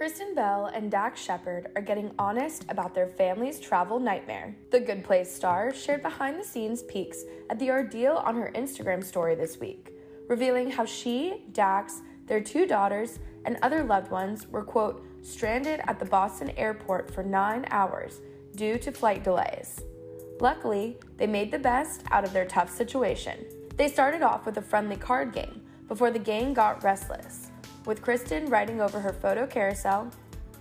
Kristen Bell and Dax Shepard are getting honest about their family's travel nightmare. The Good Place star shared behind-the-scenes peeks at the ordeal on her Instagram story this week, revealing how she, Dax, their 2 daughters, and other loved ones were, quote, stranded at the Boston airport for 9 hours due to flight delays. Luckily, they made the best out of their tough situation. They started off with a friendly card game before the gang got restless, with Kristen writing over her photo carousel,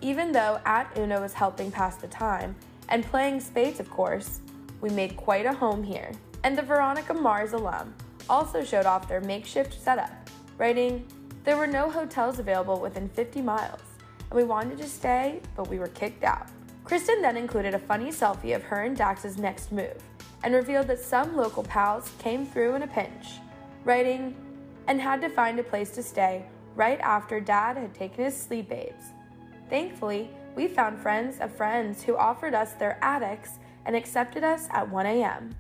even though @Uno was helping pass the time, and playing spades, of course. We made quite a home here. And the Veronica Mars alum also showed off their makeshift setup, writing, there were no hotels available within 50 miles, and we wanted to stay, but we were kicked out. Kristen then included a funny selfie of her and Dax's next move, and revealed that some local pals came through in a pinch, writing, and had to find a place to stay right after Dad had taken his sleep aids. Thankfully, we found friends of friends who offered us their attics and accepted us at 1 a.m.,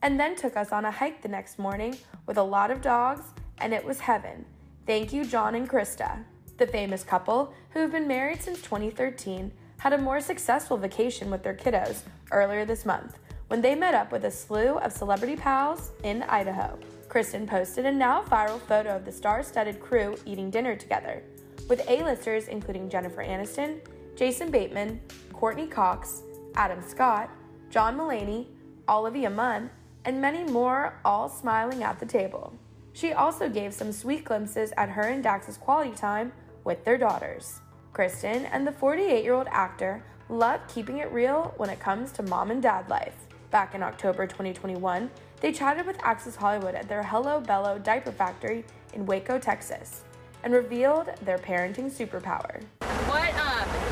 and then took us on a hike the next morning with a lot of dogs, and it was heaven. Thank you, John and Krista. The famous couple, who have been married since 2013, had a more successful vacation with their kiddos earlier this month when they met up with a slew of celebrity pals in Idaho. Kristen posted a now viral photo of the star-studded crew eating dinner together, with A-listers including Jennifer Aniston, Jason Bateman, Courtney Cox, Adam Scott, John Mulaney, Olivia Munn, and many more, all smiling at the table. She also gave some sweet glimpses at her and Dax's quality time with their daughters. Kristen and the 48-year-old actor love keeping it real when it comes to mom and dad life. Back in October 2021, they chatted with Access Hollywood at their Hello Bello diaper factory in Waco, Texas, and revealed their parenting superpower. What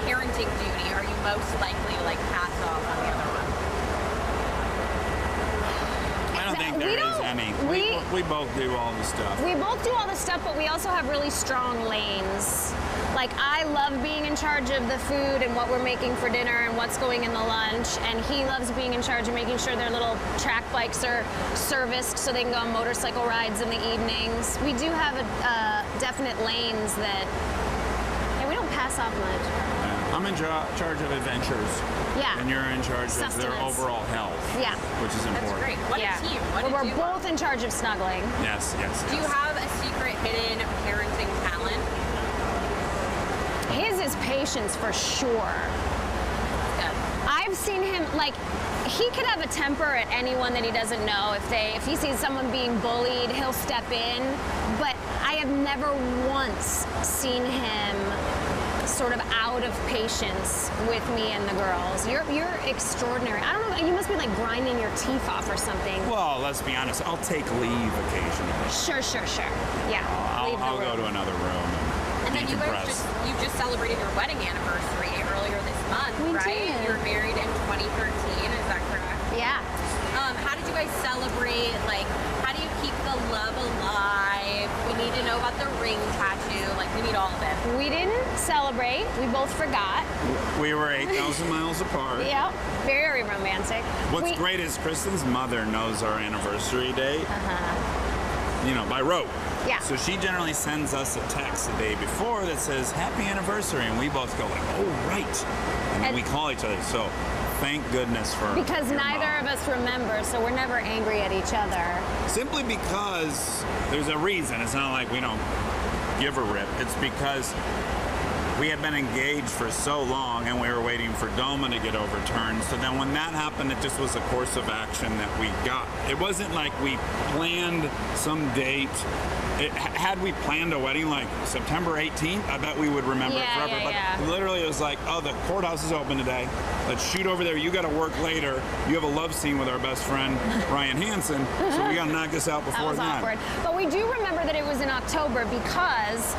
parenting duty are you most likely to pass off on the other one? I don't think there is any. We both do all the stuff. We both do all the stuff, but we also have really strong lanes. I love being in charge of the food and what we're making for dinner and what's going in the lunch, and he loves being in charge of making sure their little track bikes are serviced so they can go on motorcycle rides in the evenings. We do have definite lanes that we don't pass off much. I'm in charge of adventures. Yeah. And you're in charge of their overall health. Yeah. Which is important. That's great. What a team. We're both in charge of snuggling. Yes. Do you have a secret hidden parenting talent? His is patience for sure. Good. I've seen him, he could have a temper at anyone that he doesn't know. If he sees someone being bullied, he'll step in. But I have never once seen him sort of out of patience with me and the girls. You're extraordinary. I don't know, you must be grinding your teeth off or something. Well, let's be honest, I'll take leave occasionally. Sure. Yeah. I'll go to another room and then you just celebrated your wedding anniversary earlier this month, right? Did. You were married in 2013, is that correct? Yeah. How did you guys celebrate? How do you keep the love alive? We need to know about the ring tattoo. We need all of it. We didn't celebrate. We both forgot. We were 8,000 miles apart. Yeah. Very romantic. What's great is Kristen's mother knows our anniversary date. By rote. Yeah. So she generally sends us a text the day before that says, happy anniversary. And we both go oh, right. And then we call each other. So thank goodness for Because neither of us remember, so we're never angry at each other. Simply because there's a reason. It's not like we don't give a rip. It's because we had been engaged for so long and we were waiting for DOMA to get overturned. So then when that happened, it just was a course of action that we got. It wasn't like we planned some date. Had we planned a wedding September 18th, I bet we would remember it forever. But literally it was the courthouse is open today. Let's shoot over there. You got to work later. You have a love scene with our best friend, Ryan Hansen. So we got to knock this out before that. Was awkward. But we do remember that it was in October because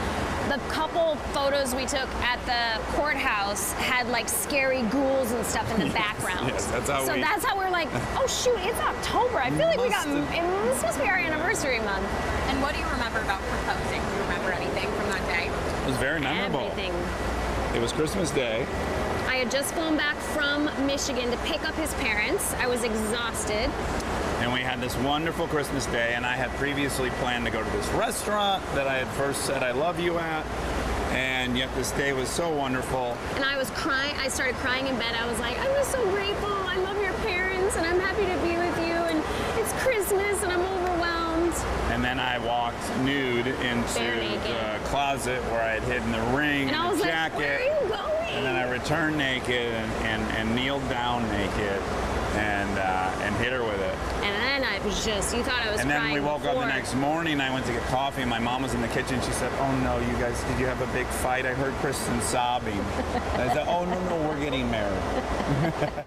the couple photos we took at the courthouse had scary ghouls and stuff in the background. Yes, that's how that's how we're oh shoot, it's October. I feel this must be our anniversary month. And what do you remember about proposing? Do you remember anything from that day? It was very memorable. Everything. It was Christmas Day. I had just flown back from Michigan to pick up his parents. I was exhausted. And we had this wonderful Christmas Day, and I had previously planned to go to this restaurant that I had first said I love you at. And and yet this day was so wonderful. And I was crying. I started crying in bed. I was like, I'm just so grateful. I love your parents, and I'm happy to be with you. And it's Christmas, and I'm overwhelmed. And then I walked nude into the closet where I had hidden the ring and and the Like, jacket. where are you going? And then I returned naked and kneeled down naked and hit her with it. And then I was just, you thought I was And crying then we woke up the before. next morning. I went to get coffee, and my mom was in the kitchen. She said, "Oh no, you guys, did you have a big fight? I heard Kristen sobbing." I said, "Oh no, we're getting married."